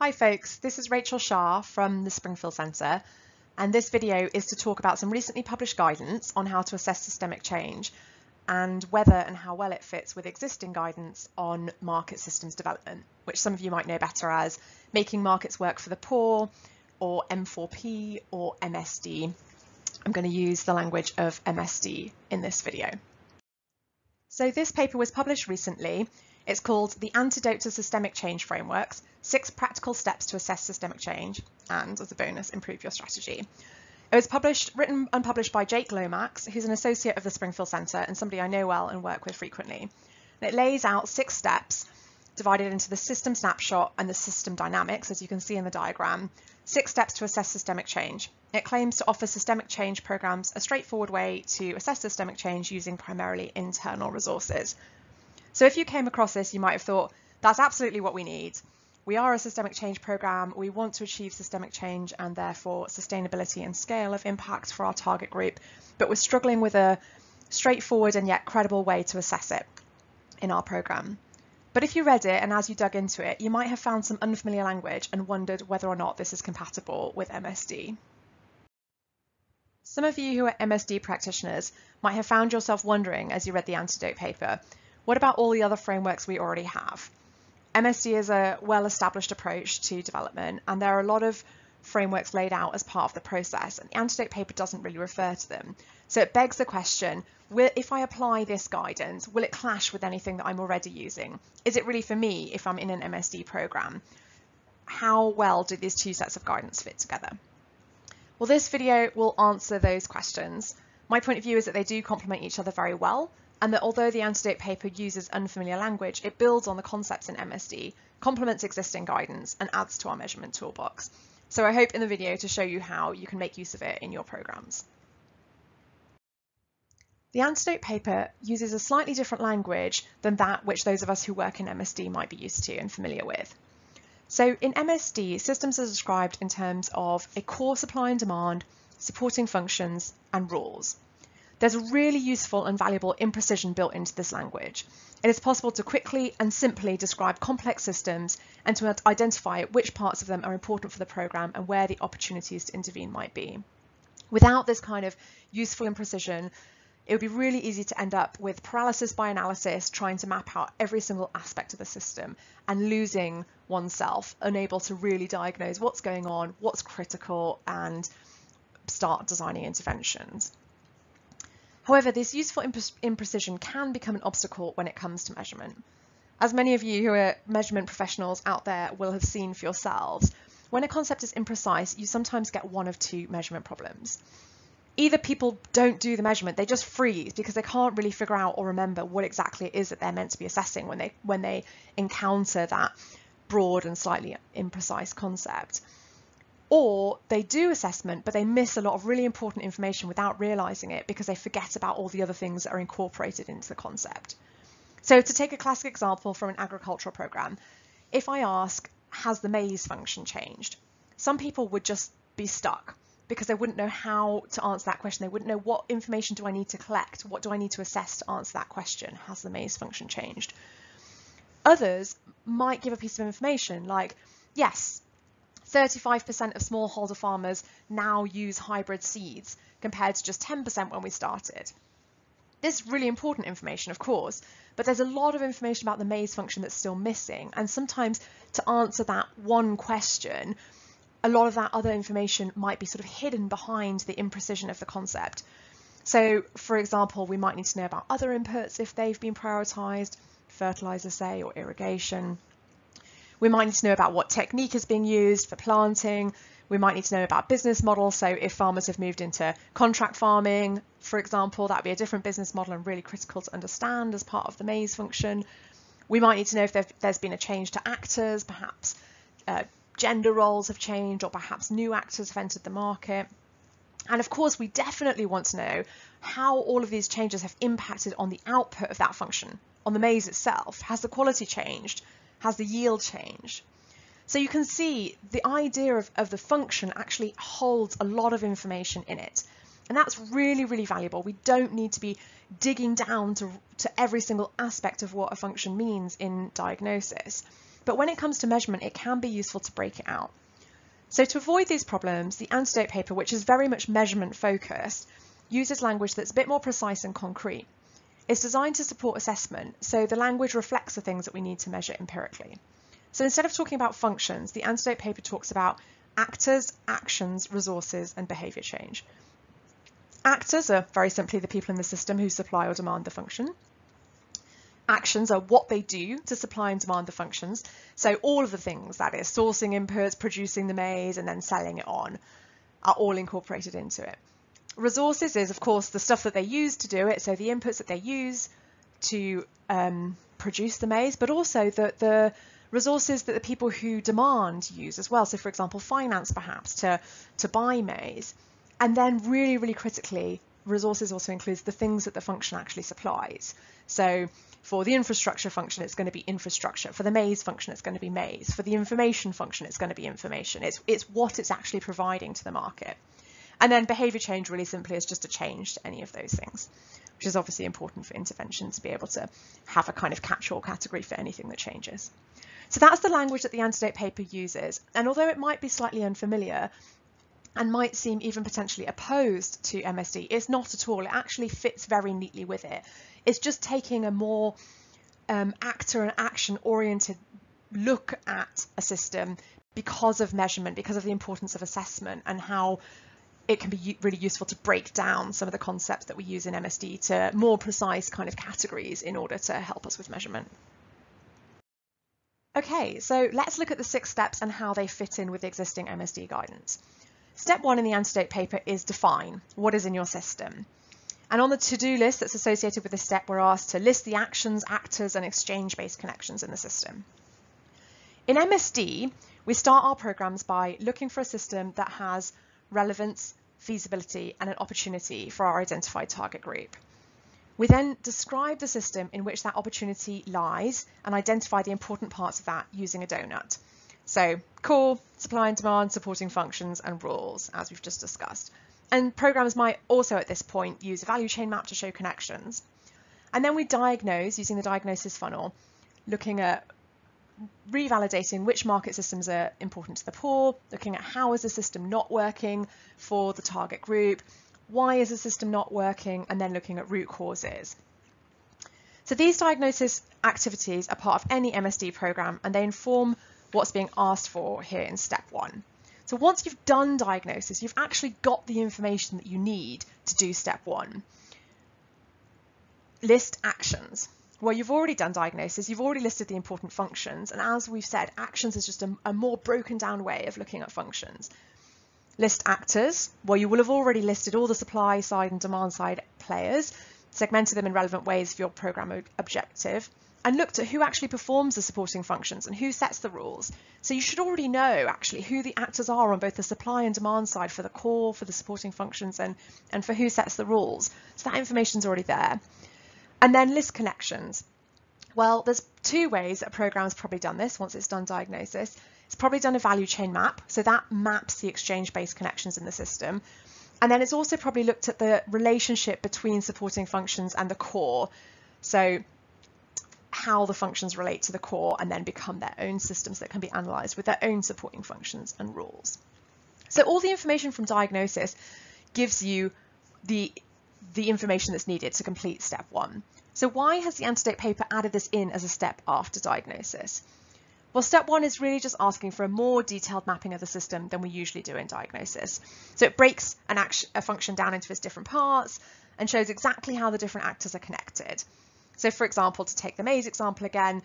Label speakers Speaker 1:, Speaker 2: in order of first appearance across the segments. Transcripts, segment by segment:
Speaker 1: Hi folks, this is Rachel Shah from the Springfield Centre, and this video is to talk about some recently published guidance on how to assess systemic change and whether and how well it fits with existing guidance on market systems development, which some of you might know better as Making Markets Work for the Poor, or M4P, or MSD. I'm going to use the language of MSD in this video. So this paper was published recently. It's called The Antidote to Systemic Change Frameworks, 6 Practical Steps to Assess Systemic Change, and as a bonus, improve your strategy. It was written and published by Jake Lomax, who's an associate of the Springfield Centre and somebody I know well and work with frequently. And it lays out 6 steps divided into the system snapshot and the system dynamics, as you can see in the diagram, 6 steps to assess systemic change. It claims to offer systemic change programs a straightforward way to assess systemic change using primarily internal resources. So if you came across this, you might have thought, that's absolutely what we need. We are a systemic change program. We want to achieve systemic change and therefore sustainability and scale of impact for our target group, but we're struggling with a straightforward and yet credible way to assess it in our program. But if you read it and as you dug into it, you might have found some unfamiliar language and wondered whether or not this is compatible with MSD. Some of you who are MSD practitioners might have found yourself wondering as you read the antidote paper, what about all the other frameworks we already have? MSD is a well-established approach to development, and there are a lot of frameworks laid out as part of the process, and the antidote paper doesn't really refer to them. So it begs the question, if I apply this guidance, will it clash with anything that I'm already using? Is it really for me if I'm in an MSD program? How well do these 2 sets of guidance fit together? Well, this video will answer those questions. My point of view is that they do complement each other very well, and that although the antidote paper uses unfamiliar language, it builds on the concepts in MSD, complements existing guidance, and adds to our measurement toolbox. So I hope in the video to show you how you can make use of it in your programs. The antidote paper uses a slightly different language than that which those of us who work in MSD might be used to and familiar with. So in MSD, systems are described in terms of a core supply and demand, supporting functions, and rules. There's a really useful and valuable imprecision built into this language. It is possible to quickly and simply describe complex systems and to identify which parts of them are important for the program and where the opportunities to intervene might be. Without this kind of useful imprecision, it would be really easy to end up with paralysis by analysis, trying to map out every single aspect of the system and losing oneself, unable to really diagnose what's going on, what's critical, and start designing interventions. However, this useful imprecision can become an obstacle when it comes to measurement. As many of you who are measurement professionals out there will have seen for yourselves, when a concept is imprecise, you sometimes get one of 2 measurement problems. Either people don't do the measurement, they just freeze because they can't really figure out or remember what exactly it is that they're meant to be assessing when they encounter that broad and slightly imprecise concept. Or they do assessment, but they miss a lot of really important information without realizing it because they forget about all the other things that are incorporated into the concept. So to take a classic example from an agricultural program, if I ask, has the maize function changed? Some people would just be stuck because they wouldn't know how to answer that question. They wouldn't know what information do I need to collect? What do I need to assess to answer that question? Has the maize function changed? Others might give a piece of information like, yes, 35% of smallholder farmers now use hybrid seeds compared to just 10% when we started. This is really important information, of course, but there's a lot of information about the maize function that's still missing. And sometimes to answer that one question, a lot of that other information might be sort of hidden behind the imprecision of the concept. So, for example, we might need to know about other inputs if they've been prioritized, fertilizer, say, or irrigation. We might need to know about what technique is being used for planting. We might need to know about business models. So if farmers have moved into contract farming, for example, that would be a different business model and really critical to understand as part of the maize function. We might need to know if there's been a change to actors, perhaps gender roles have changed, or perhaps new actors have entered the market. And of course, we definitely want to know how all of these changes have impacted on the output of that function, on the maize itself. Has the quality changed? Has the yield changed? So you can see the idea of the function actually holds a lot of information in it. And that's really, really valuable. We don't need to be digging down to every single aspect of what a function means in diagnosis. But when it comes to measurement, it can be useful to break it out. So to avoid these problems, the antidote paper, which is very much measurement focused, uses language that's a bit more precise and concrete. It's designed to support assessment, so the language reflects the things that we need to measure empirically. So instead of talking about functions, the antidote paper talks about actors, actions, resources, and behaviour change. Actors are very simply the people in the system who supply or demand the function. Actions are what they do to supply and demand the functions. So all of the things, that is, sourcing inputs, producing the maize, and then selling it on, are all incorporated into it. Resources is, of course, the stuff that they use to do it, so the inputs that they use to produce the maize, but also the resources that the people who demand use as well. So, for example, finance perhaps to buy maize. And then really, really critically, resources also includes the things that the function actually supplies. So for the infrastructure function, it's going to be infrastructure. For the maize function, it's going to be maize. For the information function, it's going to be information. It's what it's actually providing to the market. And then behaviour change really simply is just a change to any of those things, which is obviously important for intervention to be able to have a kind of catch-all category for anything that changes. So that's the language that the antidote paper uses. And although it might be slightly unfamiliar and might seem even potentially opposed to MSD, it's not at all. It actually fits very neatly with it. It's just taking a more actor and action oriented look at a system because of measurement, because of the importance of assessment, and how it can be really useful to break down some of the concepts that we use in MSD to more precise kind of categories in order to help us with measurement. Okay, so let's look at the 6 steps and how they fit in with the existing MSD guidance. Step 1 in the antidote paper is define what is in your system. And on the to-do list that's associated with this step, we're asked to list the actions, actors, and exchange-based connections in the system. In MSD, we start our programs by looking for a system that has relevance, feasibility, and an opportunity for our identified target group. We then describe the system in which that opportunity lies and identify the important parts of that using a donut. So core, supply and demand, supporting functions, and rules, as we've just discussed. And programs might also at this point use a value chain map to show connections. And then we diagnose using the diagnosis funnel, looking at revalidating which market systems are important to the poor, looking at how is the system not working for the target group, why is the system not working, and then looking at root causes. So these diagnosis activities are part of any MSD program, and they inform what's being asked for here in step 1. So once you've done diagnosis, you've actually got the information that you need to do step 1. List actions. Well, you've already done diagnosis, you've already listed the important functions, and as we've said, actions is just a more broken down way of looking at functions. List actors. Well, you will have already listed all the supply side and demand side players, segmented them in relevant ways for your program objective, and looked at who actually performs the supporting functions and who sets the rules. So you should already know actually who the actors are on both the supply and demand side for the core, for the supporting functions, and for who sets the rules. So that information's already there. And then list connections. Well, there's 2 ways that a program's probably done this once it's done diagnosis. It's probably done a value chain map, so that maps the exchange-based connections in the system. And then it's also probably looked at the relationship between supporting functions and the core. So how the functions relate to the core and then become their own systems that can be analysed with their own supporting functions and rules. So all the information from diagnosis gives you the information that's needed to complete step 1. So why has the antidote paper added this in as a step after diagnosis? Well, step 1 is really just asking for a more detailed mapping of the system than we usually do in diagnosis. So it breaks a function down into its different parts and shows exactly how the different actors are connected. So for example, to take the maize example again,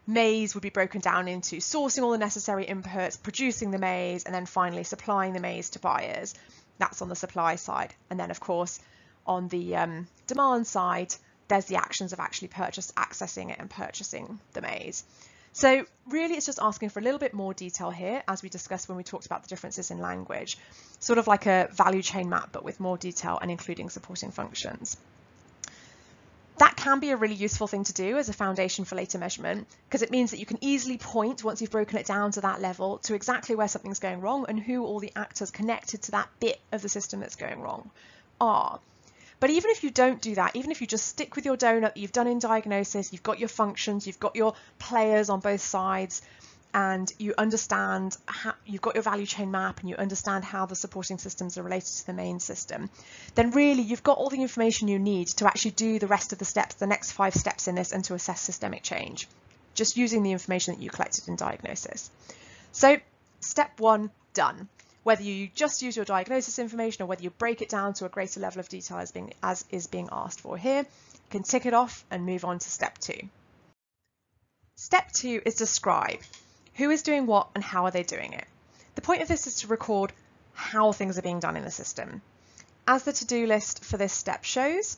Speaker 1: maize would be broken down into sourcing all the necessary inputs, producing the maize, and then finally supplying the maize to buyers. That's on the supply side. And then of course, on the demand side, there's the actions of actually accessing it and purchasing the maize. So really it's just asking for a little bit more detail here, as we discussed when we talked about the differences in language, sort of like a value chain map, but with more detail and including supporting functions. That can be a really useful thing to do as a foundation for later measurement, because it means that you can easily point, once you've broken it down to that level, to exactly where something's going wrong and who all the actors connected to that bit of the system that's going wrong are. But even if you don't do that, even if you just stick with your donut that you've done in diagnosis, you've got your functions, you've got your players on both sides, and you understand how you've got your value chain map and you understand how the supporting systems are related to the main system, then really you've got all the information you need to actually do the rest of the steps, the next 5 steps in this, and to assess systemic change, just using the information that you collected in diagnosis. So step 1 done. Whether you just use your diagnosis information or whether you break it down to a greater level of detail as is being asked for here, you can tick it off and move on to step 2. Step 2 is describe. Who is doing what and how are they doing it? The point of this is to record how things are being done in the system. As the to-do list for this step shows,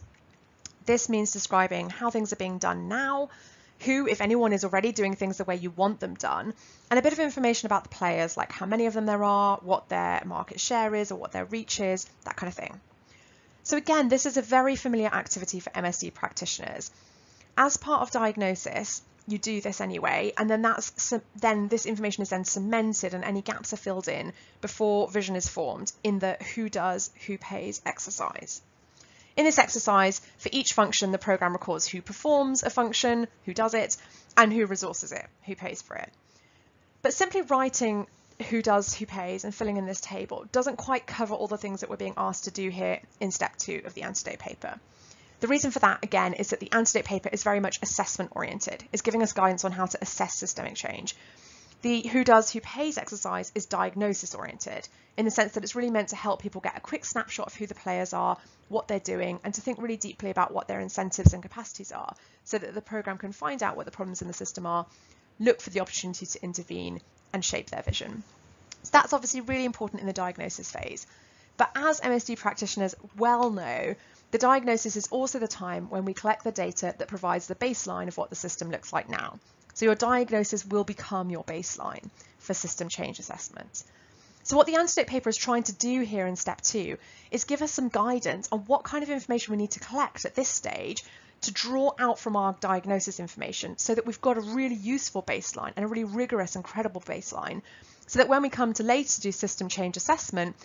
Speaker 1: this means describing how things are being done now, who, if anyone, is already doing things the way you want them done, and a bit of information about the players, like how many of them there are, what their market share is or what their reach is, that kind of thing. So again, this is a very familiar activity for MSD practitioners. As part of diagnosis, you do this anyway, and then this information is then cemented and any gaps are filled in before vision is formed in the who does, who pays exercise. In this exercise, for each function, the program records who performs a function, who does it, and who resources it, who pays for it. But simply writing who does, who pays, and filling in this table doesn't quite cover all the things that we're being asked to do here in step 2 of the antidote paper. The reason for that, again, is that the antidote paper is very much assessment oriented. It's giving us guidance on how to assess systemic change. The who does, who pays exercise is diagnosis oriented, in the sense that it's really meant to help people get a quick snapshot of who the players are, what they're doing, and to think really deeply about what their incentives and capacities are, so that the program can find out what the problems in the system are, look for the opportunity to intervene, and shape their vision. So that's obviously really important in the diagnosis phase. But as MSD practitioners well know, the diagnosis is also the time when we collect the data that provides the baseline of what the system looks like now. So your diagnosis will become your baseline for system change assessment. So what the antidote paper is trying to do here in step 2 is give us some guidance on what kind of information we need to collect at this stage to draw out from our diagnosis information so that we've got a really useful baseline and a really rigorous and credible baseline, so that when we come to later to do system change assessment,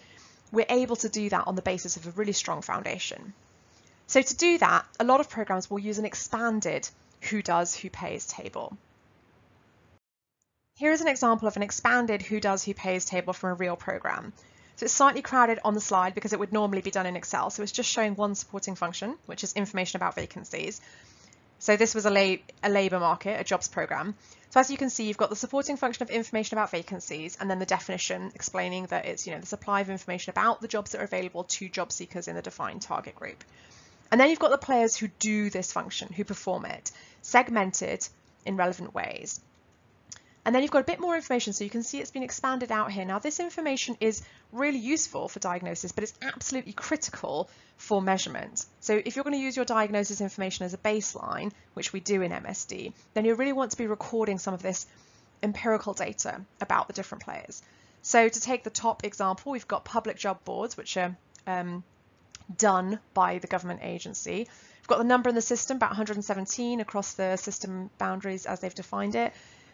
Speaker 1: we're able to do that on the basis of a really strong foundation. So to do that, a lot of programs will use an expanded who does, who pays table. Here is an example of an expanded who does, who pays table from a real program. So it's slightly crowded on the slide because it would normally be done in Excel. So it's just showing one supporting function, which is information about vacancies. So this was a labour market, a jobs program. So as you can see, you've got the supporting function of information about vacancies, and then the definition explaining that it's the supply of information about the jobs that are available to job seekers in the defined target group. And then you've got the players who do this function, who perform it, segmented in relevant ways. And then you've got a bit more information, so you can see it's been expanded out here. Now, this information is really useful for diagnosis, but it's absolutely critical for measurement. So if you're going to use your diagnosis information as a baseline, which we do in MSD, then you really want to be recording some of this empirical data about the different players. So to take the top example, we've got public job boards, which are done by the government agency. We've got the number in the system, about 117 across the system boundaries as they've defined it,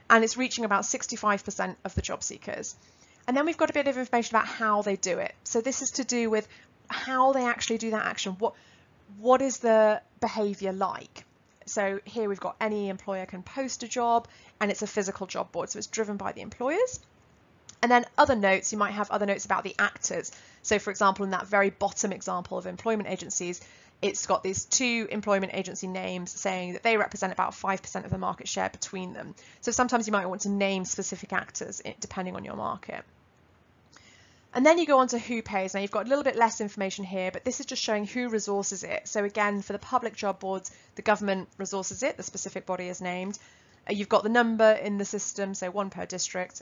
Speaker 1: and it's reaching about 65% of the job seekers. And then we've got a bit of information about how they do it. So this is to do with how they actually do that action. What is the behaviour like? So here we've got any employer can post a job, and it's a physical job board, so it's driven by the employers. And then other notes, you might have other notes about the actors. So for example, in that very bottom example of employment agencies, it's got these 2 employment agency names saying that they represent about 5% of the market share between them. So sometimes you might want to name specific actors depending on your market. And then you go on to who pays. Now you've got a little bit less information here, but this is just showing who resources it. So again, for the public job boards, the government resources it, the specific body is named. You've got the number in the system, so 1 per district,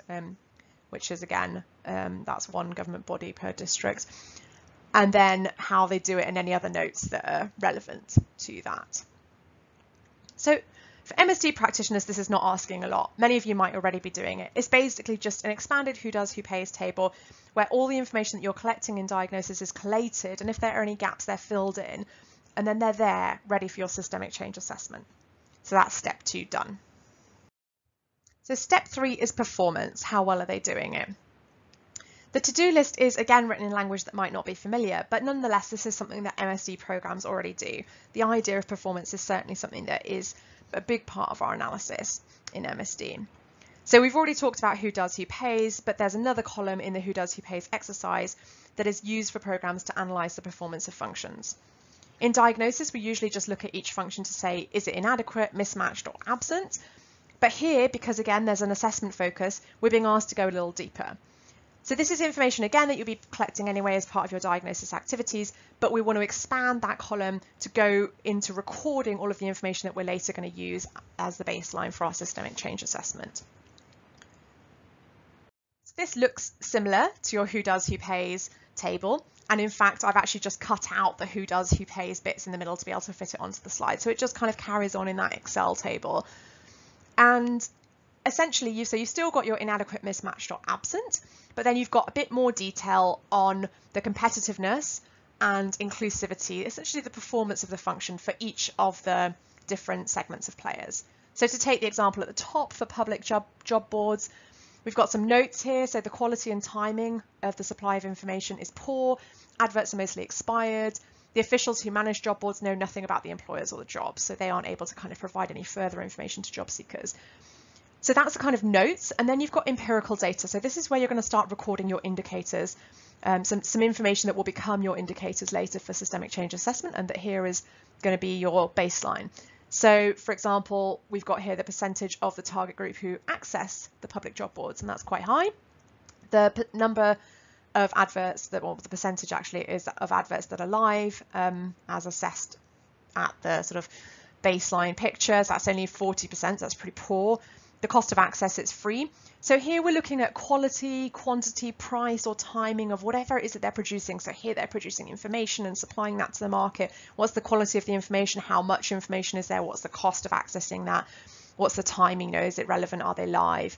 Speaker 1: which is again, that's 1 government body per district. And then how they do it and any other notes that are relevant to that. So for MSD practitioners, this is not asking a lot. Many of you might already be doing it. It's basically just an expanded who does, who pays table where all the information that you're collecting in diagnosis is collated, and if there are any gaps, they're filled in, and then they're there ready for your systemic change assessment. So that's step 2 done. So step 3 is performance. How well are they doing it? The to-do list is again written in language that might not be familiar, but nonetheless, this is something that MSD programs already do. The idea of performance is certainly something that is a big part of our analysis in MSD. So we've already talked about who does, who pays, but there's another column in the who does, who pays exercise that is used for programs to analyze the performance of functions. In diagnosis, we usually just look at each function to say, is it inadequate, mismatched, or absent? But here, because again, there's an assessment focus, we're being asked to go a little deeper. So this is information, again, that you'll be collecting anyway as part of your diagnosis activities, but we want to expand that column to go into recording all of the information that we're later going to use as the baseline for our systemic change assessment. So this looks similar to your who does, who pays table. And in fact, I've actually just cut out the who does, who pays bits in the middle to be able to fit it onto the slide. So it just kind of carries on in that Excel table. And essentially, you've still got your inadequate, mismatched, or absent, but then you've got a bit more detail on the competitiveness and inclusivity, essentially the performance of the function for each of the different segments of players. So to take the example at the top for public job boards, we've got some notes here. So the quality and timing of the supply of information is poor. Adverts are mostly expired. The officials who manage job boards know nothing about the employers or the jobs, so they aren't able to kind of provide any further information to job seekers. So that's the kind of notes, and then you've got empirical data. So this is where you're going to start recording your indicators, some information that will become your indicators later for systemic change assessment, and that here is going to be your baseline. So for example, we've got here the percentage of the target group who access the public job boards, and that's quite high. The number of adverts, well, the percentage actually is of adverts that are live as assessed at the sort of baseline picture. So that's only 40%, that's pretty poor. The cost of access, it's free. So here we're looking at quality, quantity, price, or timing of whatever it is that they're producing. So here they're producing information and supplying that to the market. What's the quality of the information? How much information is there? What's the cost of accessing that? What's the timing? Is it relevant? Are they live?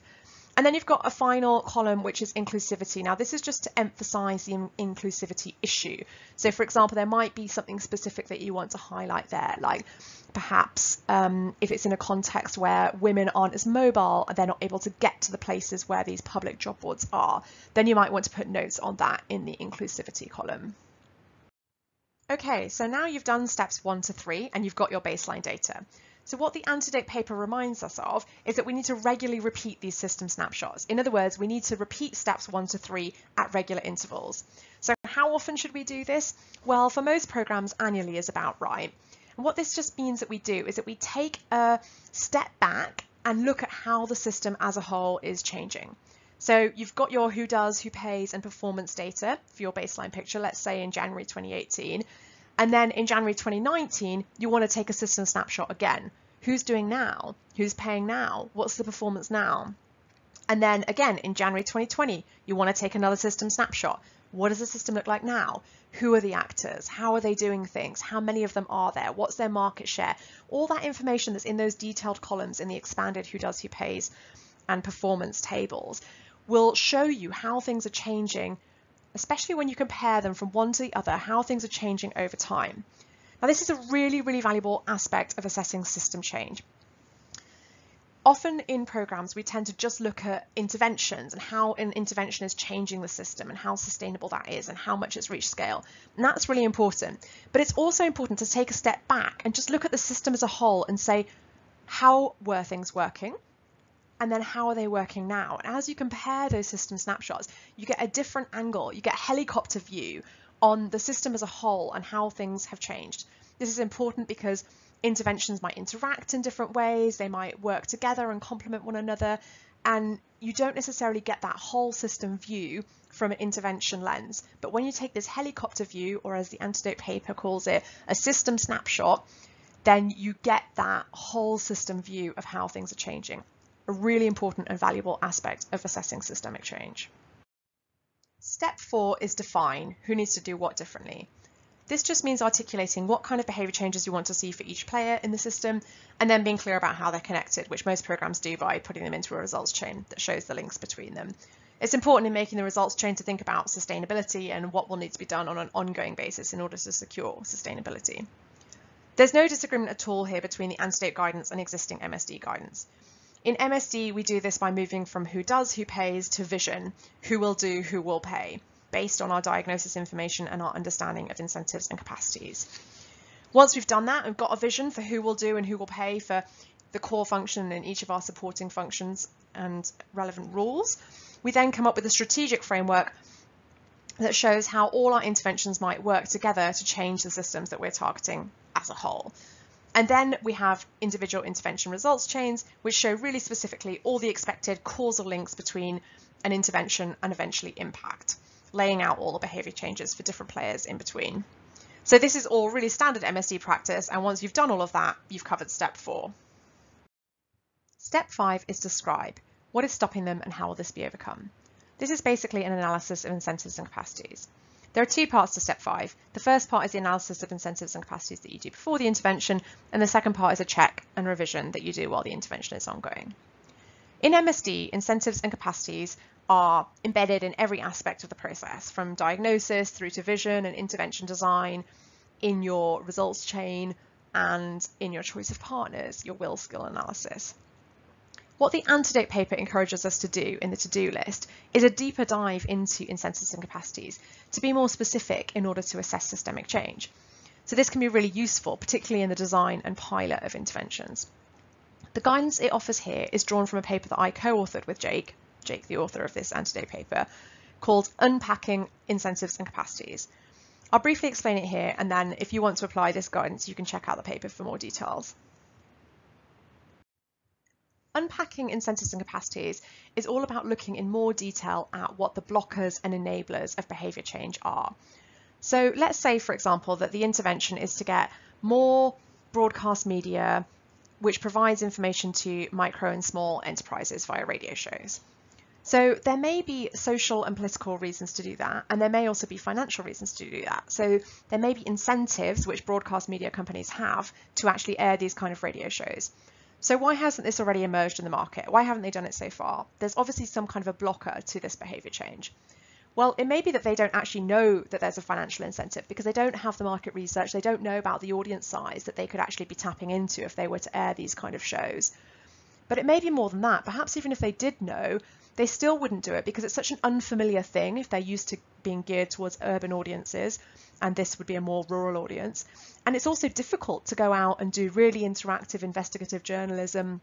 Speaker 1: And then you've got a final column, which is inclusivity. Now, this is just to emphasize the inclusivity issue. So, for example, there might be something specific that you want to highlight there, like perhaps if it's in a context where women aren't as mobile and they're not able to get to the places where these public job boards are, then you might want to put notes on that in the inclusivity column. Okay, so now you've done steps 1 to 3 and you've got your baseline data. So what the antidote paper reminds us of is that we need to regularly repeat these system snapshots. In other words, we need to repeat steps 1 to 3 at regular intervals. So how often should we do this? Well, for most programs, annually is about right. And what this just means that we do is that we take a step back and look at how the system as a whole is changing. So you've got your who does, who pays, and performance data for your baseline picture, let's say in January 2018. And then in January 2019, you want to take a system snapshot again. Who's doing now? Who's paying now? What's the performance now? And then again, in January 2020, you want to take another system snapshot. What does the system look like now? Who are the actors? How are they doing things? How many of them are there? What's their market share? All that information that's in those detailed columns in the expanded who does, who pays and performance tables will show you how things are changing, especially when you compare them from one to the other, how things are changing over time. Now, this is a really, really valuable aspect of assessing system change. Often in programs, we tend to just look at interventions and how an intervention is changing the system and how sustainable that is and how much it's reached scale. And that's really important. But it's also important to take a step back and just look at the system as a whole and say, how were things working? And then how are they working now? And as you compare those system snapshots, you get a different angle, you get a helicopter view on the system as a whole and how things have changed. This is important because interventions might interact in different ways, they might work together and complement one another, and you don't necessarily get that whole system view from an intervention lens. But when you take this helicopter view, or as the antidote paper calls it, a system snapshot, then you get that whole system view of how things are changing. A really important and valuable aspect of assessing systemic change. Step 4 is define who needs to do what differently. This just means articulating what kind of behavior changes you want to see for each player in the system, and then being clear about how they're connected, which most programs do by putting them into a results chain that shows the links between them. It's important in making the results chain to think about sustainability and what will need to be done on an ongoing basis in order to secure sustainability. There's no disagreement at all here between the antidote guidance and existing MSD guidance. In MSD, we do this by moving from who does, who pays to vision, who will do, who will pay, based on our diagnosis information and our understanding of incentives and capacities. Once we've done that and got a vision for who will do and who will pay for the core function and each of our supporting functions, and relevant rules. We then come up with a strategic framework that shows how all our interventions might work together to change the systems that we're targeting as a whole. And then we have individual intervention results chains, which show really specifically all the expected causal links between an intervention and eventually impact, laying out all the behaviour changes for different players in between. So this is all really standard MSD practice, and once you've done all of that, you've covered step 4. Step 5 is describe. What is stopping them and how will this be overcome? This is basically an analysis of incentives and capacities. There are 2 parts to step 5. The first part is the analysis of incentives and capacities that you do before the intervention, and the second part is a check and revision that you do while the intervention is ongoing. In MSD, incentives and capacities are embedded in every aspect of the process, from diagnosis through to vision and intervention design, in your results chain, and in your choice of partners, your will skill analysis. What the antidote paper encourages us to do in the to-do list is a deeper dive into incentives and capacities to be more specific in order to assess systemic change. So this can be really useful, particularly in the design and pilot of interventions. The guidance it offers here is drawn from a paper that I co-authored with Jake, the author of this antidote paper, called Unpacking Incentives and Capacities. I'll briefly explain it here, and then if you want to apply this guidance, you can check out the paper for more details. Unpacking incentives and capacities is all about looking in more detail at what the blockers and enablers of behaviour change are. So let's say, for example, that the intervention is to get more broadcast media which provides information to micro and small enterprises via radio shows. So there may be social and political reasons to do that, and there may also be financial reasons to do that. So there may be incentives which broadcast media companies have to actually air these kind of radio shows. So why hasn't this already emerged in the market? Why haven't they done it so far? There's obviously some kind of a blocker to this behaviour change. Well, it may be that they don't actually know that there's a financial incentive because they don't have the market research, they don't know about the audience size that they could actually be tapping into if they were to air these kind of shows. But it may be more than that. Perhaps even if they did know, they still wouldn't do it because it's such an unfamiliar thing if they're used to being geared towards urban audiences, and this would be a more rural audience. And it's also difficult to go out and do really interactive investigative journalism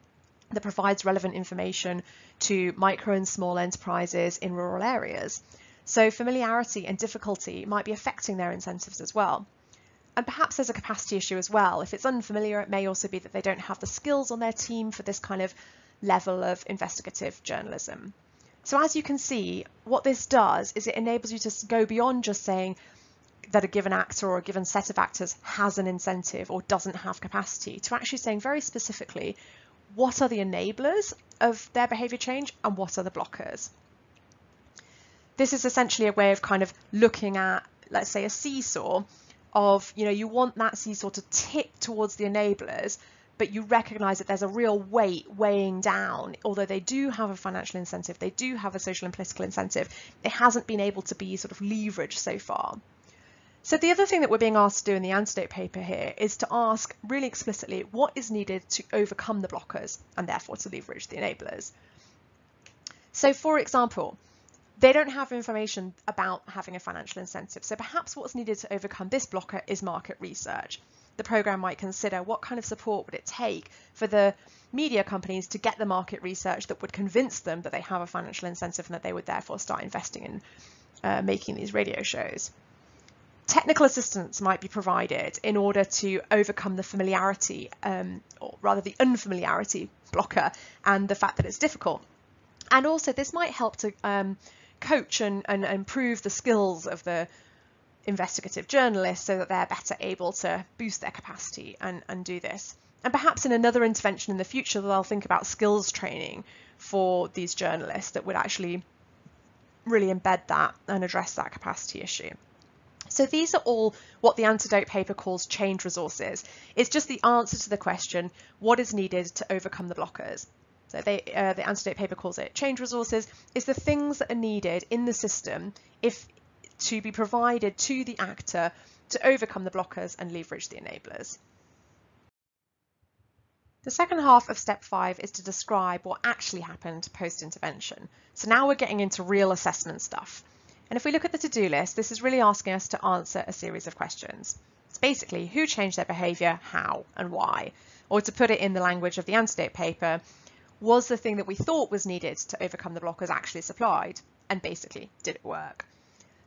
Speaker 1: that provides relevant information to micro and small enterprises in rural areas. So familiarity and difficulty might be affecting their incentives as well. And perhaps there's a capacity issue as well. If it's unfamiliar, it may also be that they don't have the skills on their team for this kind of level of investigative journalism. So as you can see, what this does is it enables you to go beyond just saying that a given actor or a given set of actors has an incentive or doesn't have capacity, to actually saying very specifically what are the enablers of their behaviour change and what are the blockers. This is essentially a way of kind of looking at, let's say, a seesaw of, you want that seesaw to tip towards the enablers, but you recognise that there's a real weight weighing down. Although they do have a financial incentive, they do have a social and political incentive, it hasn't been able to be sort of leveraged so far. So the other thing that we're being asked to do in the antidote paper here is to ask really explicitly what is needed to overcome the blockers and therefore to leverage the enablers. So for example, they don't have information about having a financial incentive. So perhaps what's needed to overcome this blocker is market research. The programme might consider what kind of support would it take for the media companies to get the market research that would convince them that they have a financial incentive and that they would therefore start investing in making these radio shows. Technical assistance might be provided in order to overcome the familiarity, or rather the unfamiliarity blocker, and the fact that it's difficult. And also this might help to coach and improve the skills of the investigative journalists so that they're better able to boost their capacity and do this. And perhaps in another intervention in the future, they'll think about skills training for these journalists that would actually really embed that and address that capacity issue. So these are all what the antidote paper calls change resources. It's just the answer to the question, what is needed to overcome the blockers? So the antidote paper calls it change resources. It's the things that are needed in the system to be provided to the actor to overcome the blockers and leverage the enablers. The second half of step 5 is to describe what actually happened post-intervention. So now we're getting into real assessment stuff. And if we look at the to-do list, this is really asking us to answer a series of questions. It's basically who changed their behaviour, how and why. Or to put it in the language of the antidote paper, Was the thing that we thought was needed to overcome the blockers actually supplied? And basically, did it work?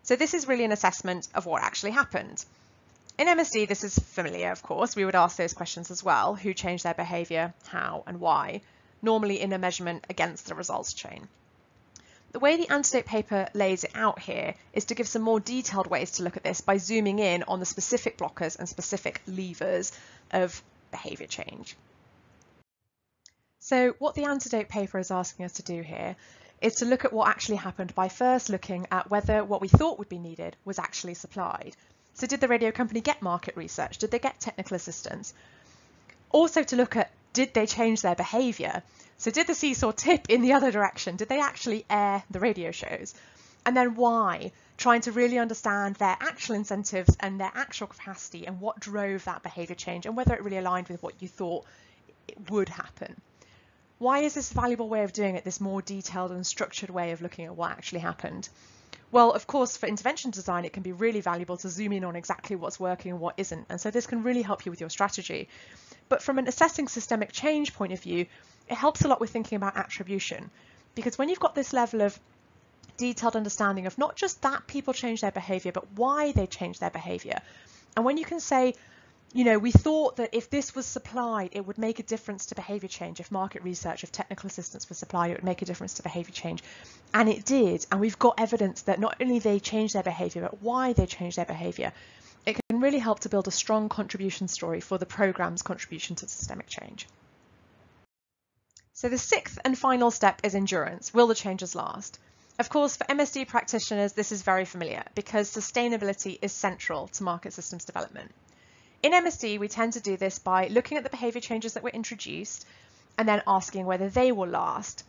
Speaker 1: So this is really an assessment of what actually happened. In MSD, this is familiar, of course. We would ask those questions as well. Who changed their behaviour, how and why? Normally in a measurement against the results chain. The way the antidote paper lays it out here is to give some more detailed ways to look at this by zooming in on the specific blockers and specific levers of behaviour change. So what the antidote paper is asking us to do here is to look at what actually happened by first looking at whether what we thought would be needed was actually supplied. So did the radio company get market research? Did they get technical assistance? Also to look at, did they change their behaviour? So did the seesaw tip in the other direction? Did they actually air the radio shows? And then why? Trying to really understand their actual incentives and their actual capacity and what drove that behaviour change and whether it really aligned with what you thought it would happen. Why is this a valuable way of doing it, this more detailed and structured way of looking at what actually happened? Well, of course, for intervention design, it can be really valuable to zoom in on exactly what's working and what isn't. And so this can really help you with your strategy. But from an assessing systemic change point of view, it helps a lot with thinking about attribution. Because when you've got this level of detailed understanding of not just that people change their behaviour, but why they change their behaviour. And when you can say, you know, we thought that if this was supplied, it would make a difference to behaviour change. If market research, if technical assistance was supplied, it would make a difference to behaviour change. And it did. And we've got evidence that not only they changed their behaviour, but why they changed their behaviour. It can really help to build a strong contribution story for the programme's contribution to systemic change. So the sixth and final step is endurance. Will the changes last? Of course, for MSD practitioners, this is very familiar because sustainability is central to market systems development. In MSD, we tend to do this by looking at the behaviour changes that were introduced and then asking whether they will last.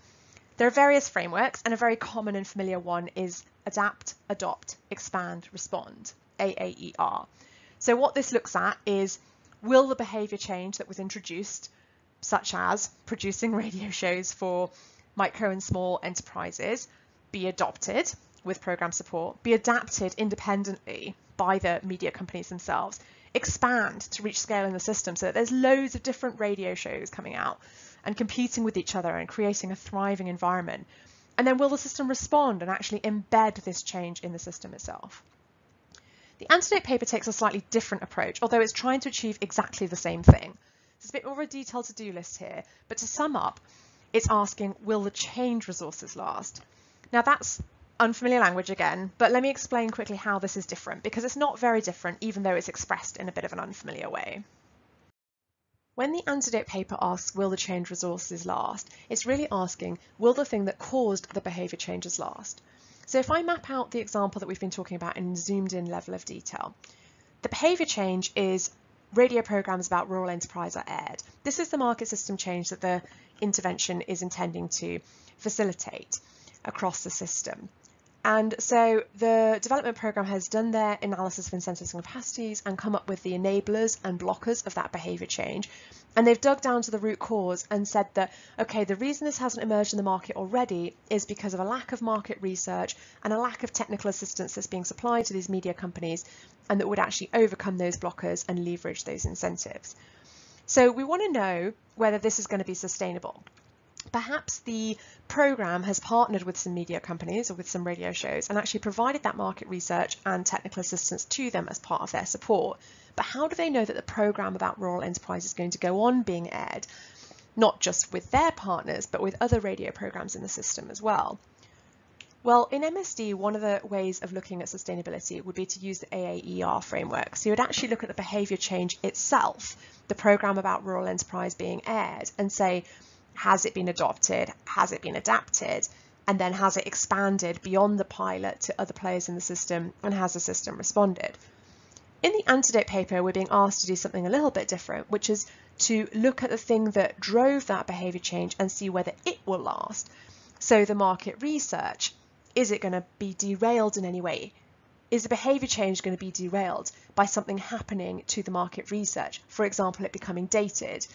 Speaker 1: There are various frameworks, and a very common and familiar one is adapt, adopt, expand, respond, AAER. So what this looks at is, will the behaviour change that was introduced, such as producing radio shows for micro and small enterprises, be adopted with programme support, be adapted independently by the media companies themselves, expand to reach scale in the system so that there's loads of different radio shows coming out and competing with each other and creating a thriving environment. And then will the system respond and actually embed this change in the system itself? The antidote paper takes a slightly different approach, although it's trying to achieve exactly the same thing. There's a bit more of a detailed to-do list here, but to sum up, it's asking, will the change resources last? Now that's unfamiliar language again, but let me explain quickly how this is different, because it's not very different, even though it's expressed in a bit of an unfamiliar way. When the antidote paper asks, will the change resources last, it's really asking, will the thing that caused the behaviour changes last? So if I map out the example that we've been talking about in zoomed in level of detail, the behaviour change is radio programmes about rural enterprise are aired. This is the market system change that the intervention is intending to facilitate across the system. And so the development programme has done their analysis of incentives and capacities and come up with the enablers and blockers of that behaviour change. And they've dug down to the root cause and said that, okay, the reason this hasn't emerged in the market already is because of a lack of market research and a lack of technical assistance that's being supplied to these media companies, and that would actually overcome those blockers and leverage those incentives. So we want to know whether this is going to be sustainable. Perhaps the programme has partnered with some media companies or with some radio shows and actually provided that market research and technical assistance to them as part of their support. But how do they know that the programme about rural enterprise is going to go on being aired, not just with their partners, but with other radio programmes in the system as well? Well, in MSD, one of the ways of looking at sustainability would be to use the AAER framework. So you would actually look at the behaviour change itself, the programme about rural enterprise being aired, and say, has it been adopted? Has it been adapted? And then has it expanded beyond the pilot to other players in the system? And has the system responded? In the antidote paper, we're being asked to do something a little bit different, which is to look at the thing that drove that behaviour change and see whether it will last. So the market research, is it going to be derailed in any way? Is the behaviour change going to be derailed by something happening to the market research? For example, it becoming dated,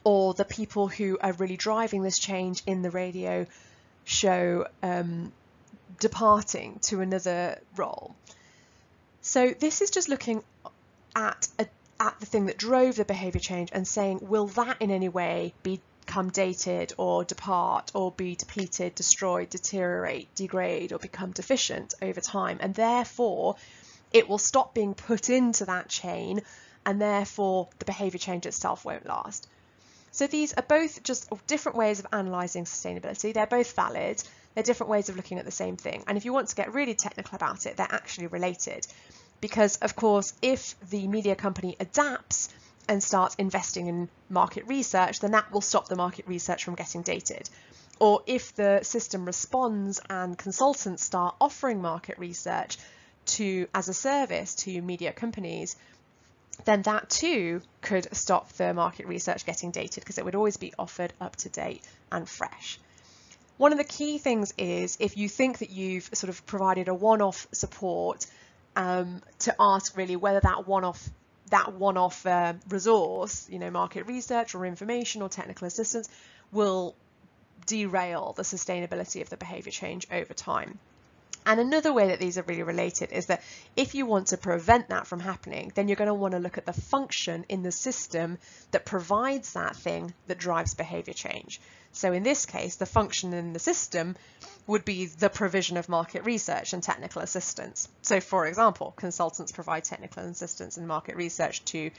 Speaker 1: or the people who are really driving this change in the radio show departing to another role. So this is just looking at the thing that drove the behaviour change and saying, will that in any way be become dated or depart or be depleted, destroyed, deteriorate, degrade, or become deficient over time, and therefore it will stop being put into that chain, and therefore the behaviour change itself won't last. So these are both just different ways of analysing sustainability. They're both valid. They're different ways of looking at the same thing. And if you want to get really technical about it, they're actually related. Because, of course, if the media company adapts and starts investing in market research, then that will stop the market research from getting dated. Or if the system responds and consultants start offering market research as a service to media companies, then that too could stop the market research getting dated, because it would always be offered up to date and fresh. One of the key things is, if you think that you've sort of provided a one-off support, to ask really whether that one-off resource, market research or information or technical assistance, will derail the sustainability of the behaviour change over time. And another way that these are really related is that if you want to prevent that from happening, then you're going to want to look at the function in the system that provides that thing that drives behaviour change. So in this case, the function in the system would be the provision of market research and technical assistance. So for example, consultants provide technical assistance and market research to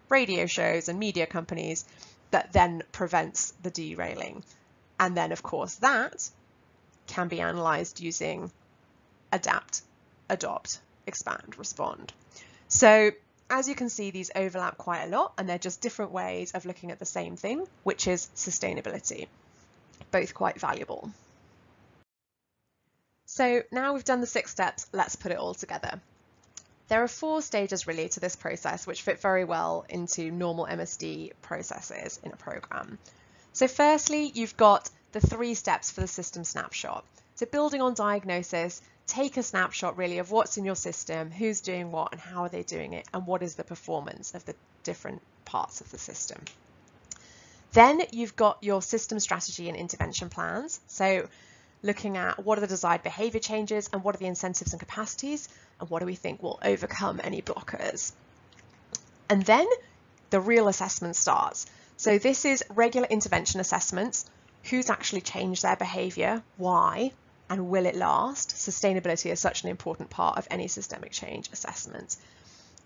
Speaker 1: radio shows and media companies that then prevents the derailing. And then of course that can be analysed using adapt, adopt, expand, respond. So as you can see, these overlap quite a lot, and they're just different ways of looking at the same thing, which is sustainability. Both quite valuable. So now we've done the 6 steps, let's put it all together. There are 4 stages really to this process, which fit very well into normal MSD processes in a program. So firstly, you've got the 3 steps for the system snapshot. So building on diagnosis, take a snapshot really of what's in your system, who's doing what and how are they doing it, and what is the performance of the different parts of the system. Then you've got your system strategy and intervention plans. So looking at what are the desired behaviour changes and what are the incentives and capacities, and what do we think will overcome any blockers. And then the real assessment starts. So this is regular intervention assessments. Who's actually changed their behaviour, why, and will it last? Sustainability is such an important part of any systemic change assessment.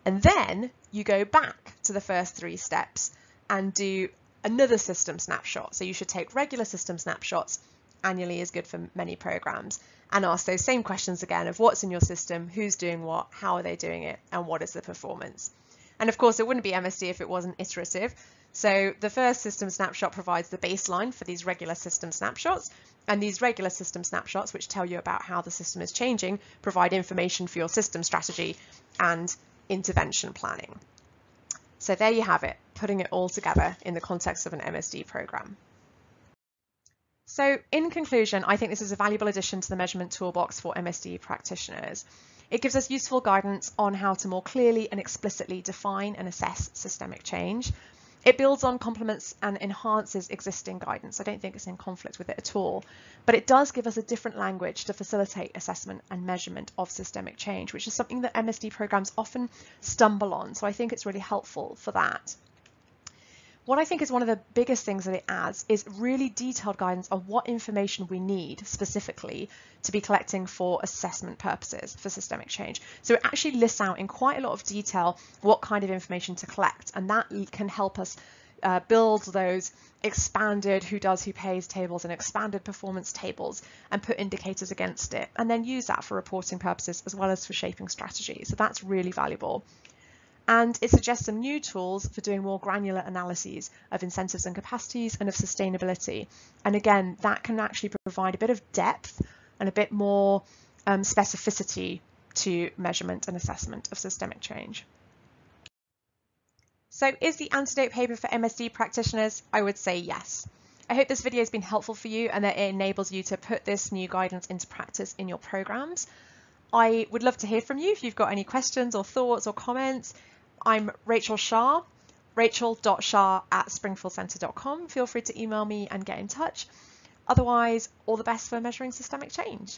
Speaker 1: And then you go back to the first 3 steps and do another system snapshot. So you should take regular system snapshots, annually is good for many programs, and ask those same questions again of what's in your system, who's doing what, how are they doing it, and what is the performance. And of course, it wouldn't be MSD if it wasn't iterative. So the first system snapshot provides the baseline for these regular system snapshots, and these regular system snapshots, which tell you about how the system is changing, provide information for your system strategy and intervention planning. So there you have it, putting it all together in the context of an MSD program. So in conclusion, I think this is a valuable addition to the measurement toolbox for MSD practitioners. It gives us useful guidance on how to more clearly and explicitly define and assess systemic change. It builds on, complements and enhances existing guidance. I don't think it's in conflict with it at all, but it does give us a different language to facilitate assessment and measurement of systemic change, which is something that MSD programs often stumble on. So I think it's really helpful for that. What I think is one of the biggest things that it adds is really detailed guidance on what information we need specifically to be collecting for assessment purposes for systemic change. So it actually lists out in quite a lot of detail what kind of information to collect, and that can help us build those expanded who does, who pays tables and expanded performance tables and put indicators against it, and then use that for reporting purposes as well as for shaping strategy. So that's really valuable. And it suggests some new tools for doing more granular analyses of incentives and capacities and of sustainability. And again, that can actually provide a bit of depth and a bit more specificity to measurement and assessment of systemic change. So is the antidote paper for MSD practitioners? I would say yes. I hope this video has been helpful for you and that it enables you to put this new guidance into practice in your programs. I would love to hear from you if you've got any questions or thoughts or comments. I'm Rachel Shah, rachel.shah@springfieldcentre.com. Feel free to email me and get in touch. Otherwise, all the best for measuring systemic change.